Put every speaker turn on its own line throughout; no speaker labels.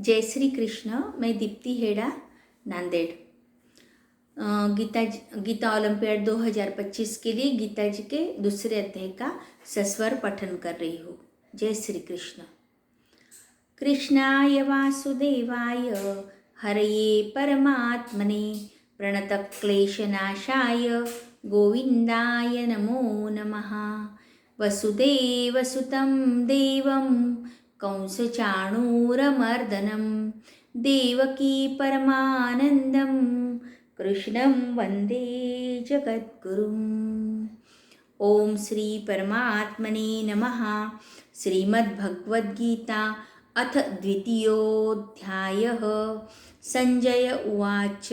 जय श्री कृष्ण। मैं दीप्ति हेड़ा, नांदेड़। गीता ओलंपियाड 2025 के लिए गीता जी के दूसरे अध्याय का सस्वर पठन कर रही हूँ। जय श्री कृष्ण। कृष्णाय वासुदेवाय हरये परमात्मने प्रणतक्लेशनाशाय गोविन्दाय नमो नमः। वसुदेवसुतं देवं कंसचाणूरमर्दनं देवकी परमानन्दं कृष्णं वन्दे जगद्गुरुम्। ओम श्री परमात्मने नमः। श्रीमद्भगवद्गीता अथ द्वितीयोऽध्यायः। संजय उवाच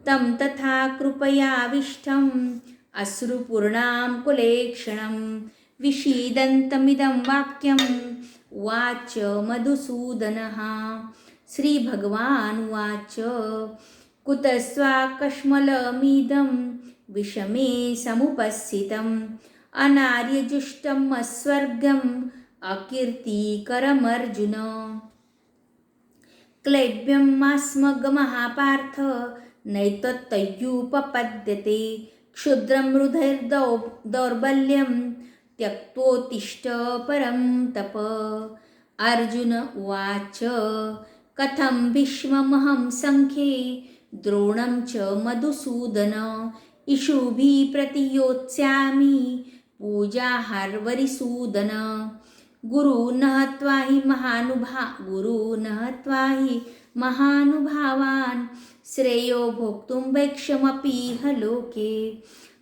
तं तथा कृपयाविष्टम् अश्रुपूर्णाकुलेक्षणं विषीदन्तमिदं वाक्यम् उवाच मधुसूदनः। श्रीभगवानुवाच कुतस्त्वाकश्मलमिदं विषमे समुपस्थितम् अनार्यजुष्टम् अस्वर्गम् अकीर्तिकरमर्जुन। क्लैब्यमास्मगमहापार्थ नैतत्तय्युपपद्यते क्षुद्रं हृदयदौर्बल्यं त्यक्तोत्तिष्ठ परं तप। अर्जुन उवाच कथं भीष्ममहं सङ्ख्ये द्रोणं च मधुसूदन इषुभिः प्रतियोत्स्यामि पूजाहार्वरिसूदन। गुरुन् हत्वा हि महानुभावान् श्रेयो भोक्तुं वैक्षमपीह लोके।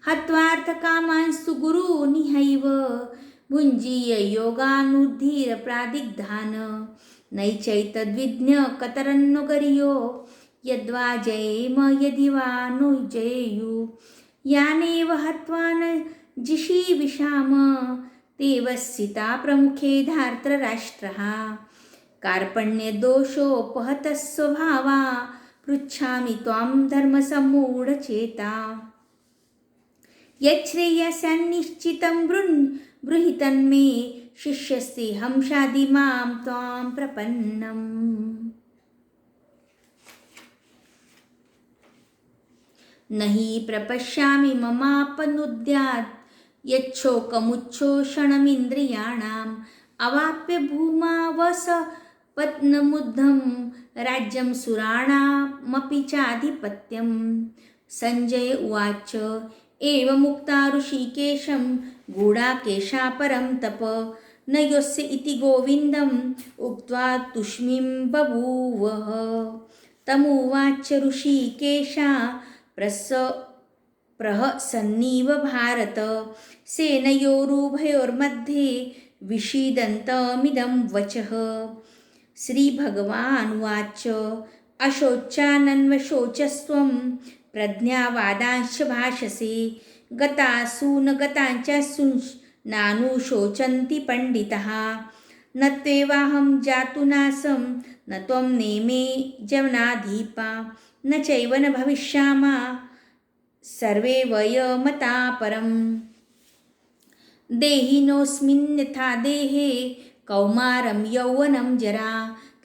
हत्वार्थकामांस्तु गुरूनिहैव भुञ्जीय योगानुद्धीरप्रादिग्धान् नैचैतद्विज्ञ कतरन्नो गर्यो यद्वा जयेम यदि वा नो जयेयु। यानेव हत्वा न जिषीविषाम तेवस्सिता प्रमुखे धार्तराष्ट्रः। कार्पण्यदोषोपहतः स्वभावा पृच्छामि त्वां धर्मसम्मूढचेता। यच्छ्रेयस्यान्निश्चितं ब्रूहि तन्मे शिष्यस्तेऽहं शाधि मां त्वां प्रपन्नम्। न हि प्रपश्यामि ममापनुद्यात् यच्छोकमुच्छोषणमिन्द्रियाणाम् अवाप्य भूमावसपत्नमुद्धं राज्यं सुराणामपि चाधिपत्यम्। संजय उवाच एवमुक्ता ऋषिकेशं गूढाकेशा परं तप न योऽस्य इति गोविन्दम् उक्त्वा तूष्णीं बभूवः। तमुवाच ऋषिकेशा प्रहसन्निव भारत सेनयोरुभयोर्मध्ये विषीदन्तमिदं वचः। श्रीभगवानुवाच अशोच्यानन्वशोचस्त्वं प्रज्ञावादांश्च भाषसे गतासु न गताञ्चासु नानुशोचन्ति पंडिताः। न त्वेवाहं जातुनासं न त्वं नेमे जवनाधिपा न चैव न भविष्यामः सर्वे वयमता परम्। देहिनोऽस्मिन् यथा देहे कौमारं यौवनं जरा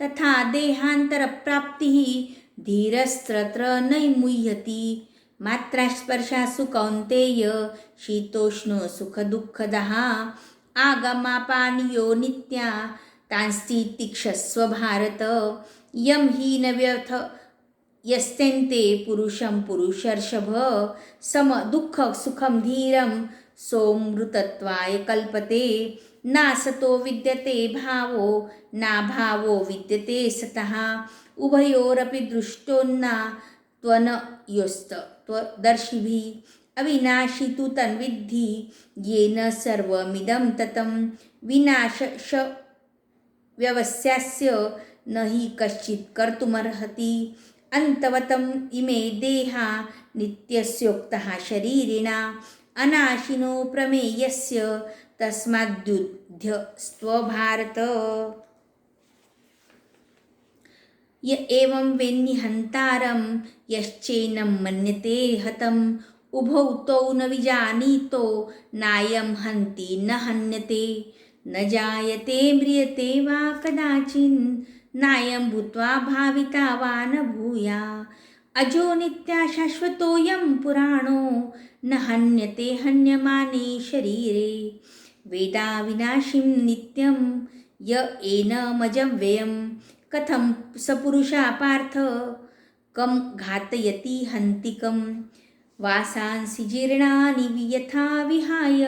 तथा देहान्तरप्राप्तिः धीरस्तत्र न मुह्यति। मात्रास्पर्शासु कौन्तेय शीतोष्णसुखदुःखदाः आगमापानीयो नित्या तांस्तितिक्षस्व भारत। यं हि न व्यथ यस्तेन्ते पुरुषं पुरुषर्षभ सम दुःख सुखं धीरं सोमृतत्वाय कल्पते। नासतो विद्यते भावो नाभावो विद्यते सतः उभयोरपि दृष्टोन्ना त्वनयोस्तत्त्वदर्शिभिः। अविनाशी तु तन्विद्धि येन सर्वमिदं ततं विनाशश व्यवस्यास्य न हि कश्चित् कर्तुमर्हति। अन्तवतम् इमे देहा नित्यस्योक्तः शरीरिणा अनाशिनो प्रमेयस्य तस्माद्युध्यस्व भारत। य एवं वेत्ति हन्तारं यश्चैनं मन्यते हतम् उभौ तौ न विजानीतो नायं हन्ति न हन्यते। न जायते म्रियते वा कदाचिन् नायं भूत्वा भाविता वा न भूया अजो नित्या शाश्वतोऽयं पुराणो न हन्यते हन्यमाने शरीरे वेदा विनाशिं नित्यं य एनमजव्ययं कथं स पुरुषा पार्थ कं घातयति हन्तिकं वासांसि जीर्णानि यथा विहाय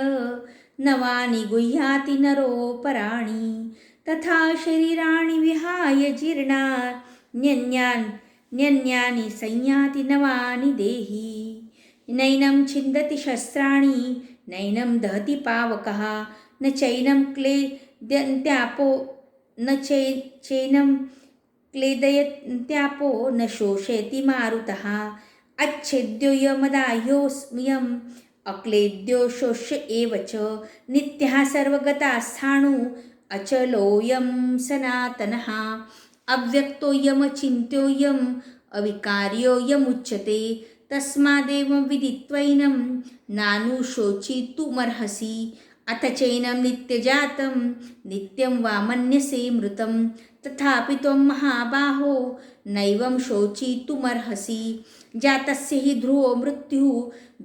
नवानि गुह्याति नरोपराणि तथा शरीराणि विहाय जीर्णान्यन्यानि संयाति नवानि देहि नैनं छिन्दति शस्त्राणि नैनं दहति पावकः न चैनं क्लेद्यन्त्यापो न चैनं क्लेदयन्त्यापो न शोषयति मारुतः अच्छेद्योऽयमदाह्योऽस्म्यम् अक्लेद्यो शोष्य एव च नित्यः सर्वगता स्थाणु अचलोऽयं सनातनः अव्यक्तोऽयमचिन्त्योऽयम् अविकार्योऽयमुच्यते तस्मादेव विदित्वैनं नानुशोचितुमर्हसि अथ चैनं नित्यजातं नित्यं वा मन्यसे मृतं तथापि त्वं महाबाहो नैवं शोचितुमर्हसि जातस्य हि ध्रुवो मृत्युः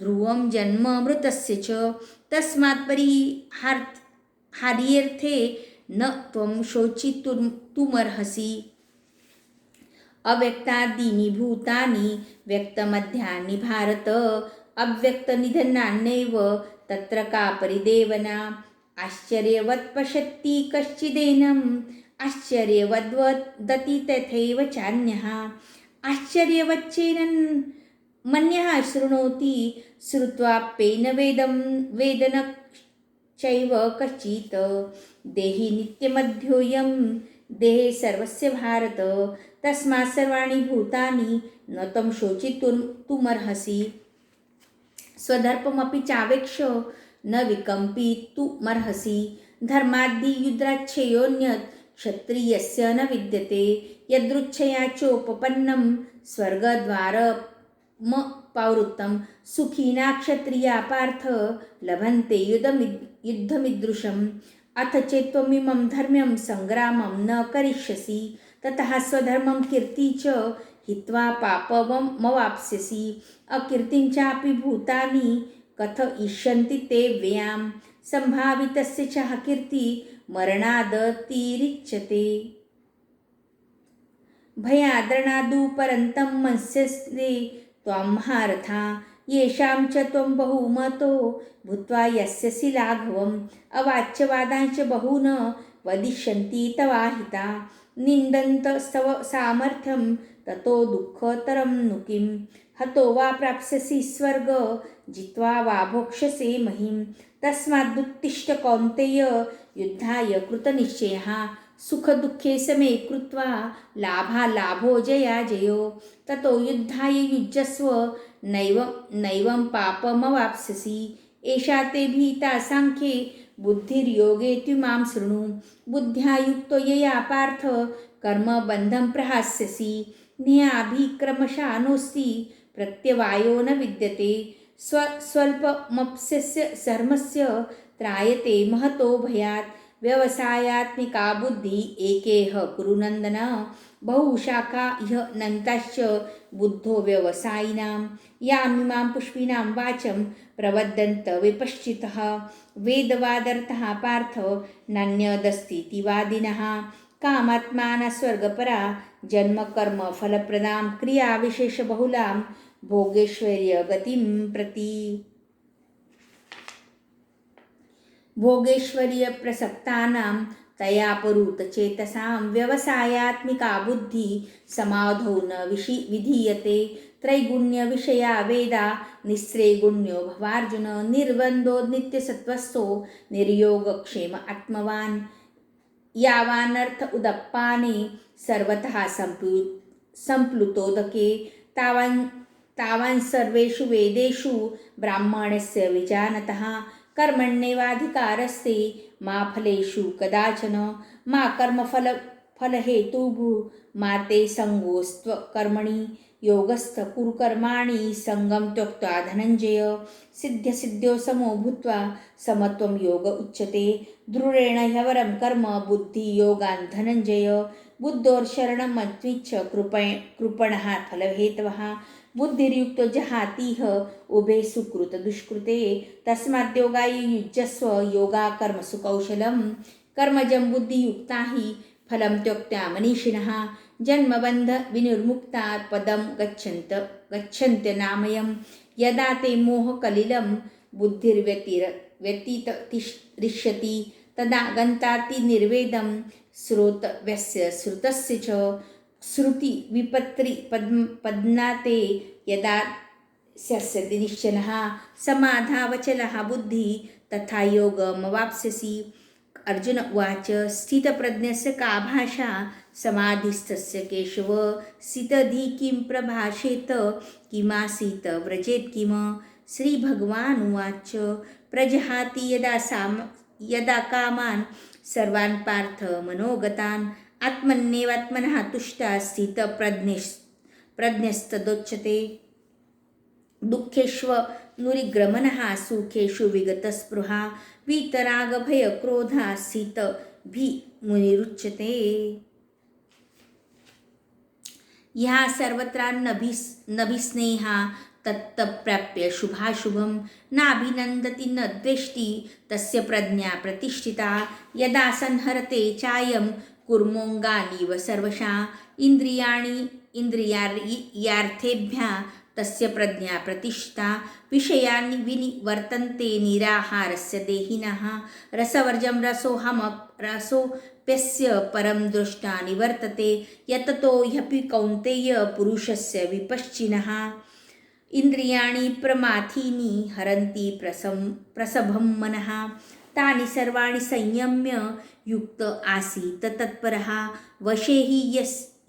ध्रुवं जन्म मृतस्य च तस्मात् परिहार्यर्थे न त्वं शोचितुमर्हसि अव्यक्तादीनि भूतानि व्यक्तमध्यानि भारत अव्यक्तनिधनान्यैव तत्र का परिदेवना आश्चर्यवत् पश्यति कश्चिदेनम् आश्चर्यवद्वदति तथैव चान्यः आश्चर्यवच्चेन मन्यः शृणोति श्रुत्वाप्येन वेद न चैव कश्चित् देहि नित्यमध्योऽयं देहे सर्वस्य भारत तस्मात् सर्वाणि भूतानि न तं शोचितुमर्हसि स्वधर्ममपि चावेक्ष्य न विकम्पितुमर्हसि धर्माद्धियुद्राच्छयोऽन्यत् क्षत्रियस्य न विद्यते यदृच्छया चोपपन्नं स्वर्गद्वारमपावृत्तं सुखिना क्षत्रिया पार्थ लभन्ते युद्धमिदृशम् अथ चेत्त्वमिमं धर्म्यं संग्रामं न करिष्यसि ततः स्वधर्मं कीर्ति च हित्वा पापमवाप्स्यसि अकीर्तिं चापि भूतानि कथयिष्यन्ति ते व्ययां सम्भावितस्य च कीर्ति मरणादतिरिच्यते भयाद्रणादुपरन्तं मन्यसे त्वां महारथा येषां च त्वं बहुमतो भूत्वा यस्यसि लाघवम् अवाच्यवादांश्च बहून् वदिष्यन्ति तवाहिता निन्दन्तस्तव सामर्थ्यं ततो दुःखतरं नु किं हतो वा प्राप्स्यसि स्वर्ग जित्वा वा भोक्ष्यसे महीं तस्मादुत्तिष्ठ कौन्तेय युद्धाय कृतनिश्चयः सुखदुःखे समे कृत्वा लाभालाभो जयाजयो ततो युद्धाय युज्यस्व नैवं पापमवाप्स्यसि एषा ते भीता सांख्ये बुद्धिर्योगे त्विमां शृणु बुद्ध्या युक्तो यया पार्थ कर्मबन्धं प्रहास्यसि न्याभिक्रमशानोऽस्ति प्रत्यवायो न विद्यते स्वल्पमप्स्यस्य धर्मस्य त्रायते महतो भयात् व्यवसायात्मिका बुद्धि एकेह कुरु नन्दन बहुशाखा ह्य नन्ताश्च बुद्धो व्यवसायिनां यामिमां पुष्पिणां वाचं प्रवदन्त विपश्चितः वेदवादर्थः पार्थ नान्यदस्तीति वादिनः कामात्मानः स्वर्गपरा जन्मकर्मफलप्रदां क्रियाविशेषबहुलां भोगेश्वर्यगतिं प्रति भोगेश्वर्यप्रसक्तानां तयापहृतचेतसां व्यवसायात्मिका बुद्धि समाधौ न विधीयते त्रैगुण्यविषया वेदा निस्त्रैगुण्यो भवार्जुन निर्बन्धो नित्यसत्त्वस्थो निर्योगक्षेम आत्मवान् यावानर्थ उदप्पाने सर्वतः सम्प्लुतोदके तावान् सर्वेषु वेदेषु ब्राह्मणस्य विजानतः कर्मण्येवाधिकारस्ते मा फलेषु कदाचन मा कर्मफलहेतुभुः मा ते सङ्गोऽस्त्वकर्मणि योगस्थ कुरु कर्माणि सङ्गं त्यक्त्वा धनञ्जय सिद्ध्यसिद्ध्यो समो भूत्वा समत्वं योग उच्यते दृढेन ह्यवरं कर्म बुद्धियोगान् धनञ्जय बुद्धोर्शरणं मत्विच्छ कृपणः फलहेतवः बुद्धिर्युक्तो जहातीह उभे सुकृत दुष्कृते तस्माद्योगाय युज्यस्व योगाकर्मसु कौशलं कर्मजं बुद्धियुक्ता हि फलं त्यक्त्वा मनीषिणः जन्मबन्ध विनिर्मुक्ता पदं गच्छन्त्य नामयं यदा ते मोहकलिलं बुद्धिर्व्यतीतरिष्यति तदा गन्ताति निर्वेदं श्रोतव्यस्य श्रुतस्य च श्रुति विपत्रि पद्नाते यदा स्यस्यति निश्चलः समाधावचलः बुद्धि तथा योगमवाप्स्यसि। अर्जुन उवाच स्थितप्रज्ञस्य का भाषा समाधिस्थस्य केशव स्थितधि किं प्रभाषेत किमासीत व्रजेत् किम। श्रीभगवानुवाच प्रजहाति यदा कामान् सर्वान् पार्थ मनोगतान् आत्मन्येवात्मनः तुष्टा स्थितप्रज्ञस्तदोच्यते। दुःखेष्व नुरिग्रमणः सुखेषु विगतस्पृहा वीतरागभयक्रोधा स्थितभिमुनिरुच्यते। यः सर्वत्रान्नभिस्नेहा तत्तप्राप्य शुभाशुभं नाभिनन्दति न द्वेष्टि तस्य प्रज्ञा प्रतिष्ठिता। यदा संहरते चायं कुर्मोऽङ्गानीव सर्वशः इन्द्रियार्थेभ्यः तस्य प्रज्ञा प्रतिष्ठिता। विषयान् विनिवर्तन्ते निराहारस्य देहिनः रसवर्जं रसोऽप्यस्य परं दृष्टा निवर्तते यततो ह्यपि कौन्तेय पुरुषस्य विपश्चिनः। इन्द्रियाणि प्रमाथीनि हरन्ति प्रसभं मनः तानि सर्वाणि संयम्य युक्त आसीत् तत्परः वशे हि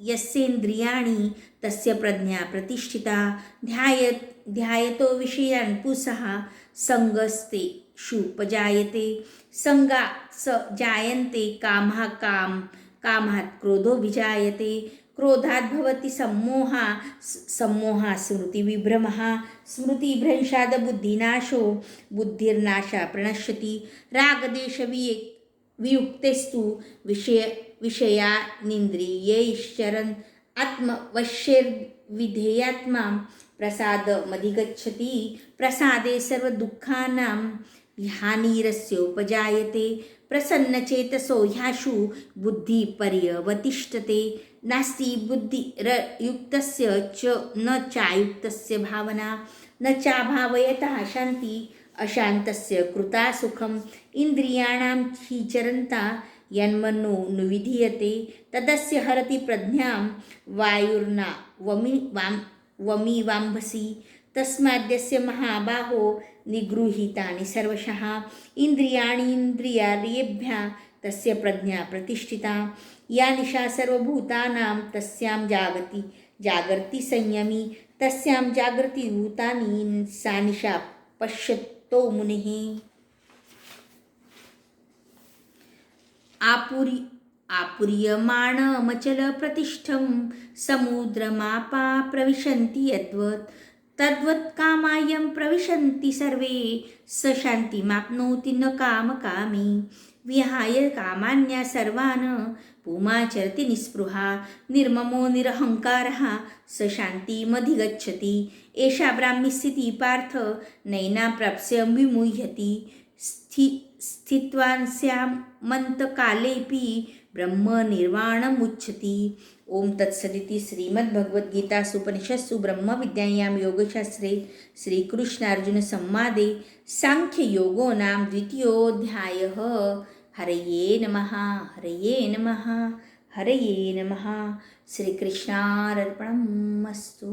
यस्येन्द्रियाणि तस्य प्रज्ञा प्रतिष्ठिता। ध्यायतो विषयान् पुंसः सङ्गस्तेषुपजायते सङ्गात् स जायन्ते कामात् क्रोधो विजायते क्रोधात् भवति सम्मोहः स्मृतिविभ्रमः स्मृतिभ्रंशात् बुद्धिनाशो बुद्धिर्नाशा प्रणश्यति। रागदेशवियुक्तेस्तु विषयानिन्द्रियैश्चरन् आत्मवश्यैर्विधेयात्मा प्रसादमधिगच्छति। प्रसादे सर्वदुःखानां हानिरस्योपजायते प्रसन्नचेतसो ह्याशु बुद्धिपर्यवतिष्ठते। नास्ति बुद्धिरयुक्तस्य च न चायुक्तस्य भावना न चाभावयतः शान्ति अशान्तस्य कृता सुखम्। इंद्रियाणां हि चरन्ता यन्मनो नुविधीयते तदस्य हरति प्रज्ञां वायुर्ना वमिवाम्भसि। तस्माद्यस्य महाबाहो निगृहीतानि सर्वशः इन्द्रियाणीन्द्रियार्येभ्यः तस्य प्रज्ञा प्रतिष्ठिता। या निशा सर्वभूतानां तस्यां जागर्ति संयमी तस्यां जागृति भूतानि सा निशा पश्यतो मुनिः। आपूर्यमाणमचलप्रतिष्ठं समुद्रमापा प्रविशन्ति यद्वत् तद्वत् कामायं प्रविशन्ति सर्वे स शान्तिमाप्नोति न कामकामी। विहाय कामान्या सर्वान् पुमाचरति निःस्पृहा निर्ममो निरहङ्कारः स शान्तिमधिगच्छति। एषा ब्राह्मी स्थितिः पार्थ नैना प्राप्स्य विमुह्यति स्थित्वान्स्यामन्तकालेऽपि ब्रह्मनिर्वाणमुच्यति। ओम तत्सदिति श्रीमद्भगवद्गीतासूपनिषत्सु ब्रह्मविद्यायां योगशास्त्रे श्रीकृष्णार्जुनसंवादे सांख्ययोगो नाम द्वितीयोऽध्यायः। हरये नमः हरये नमः हरये नमः। श्रीकृष्णार्पणमस्तु।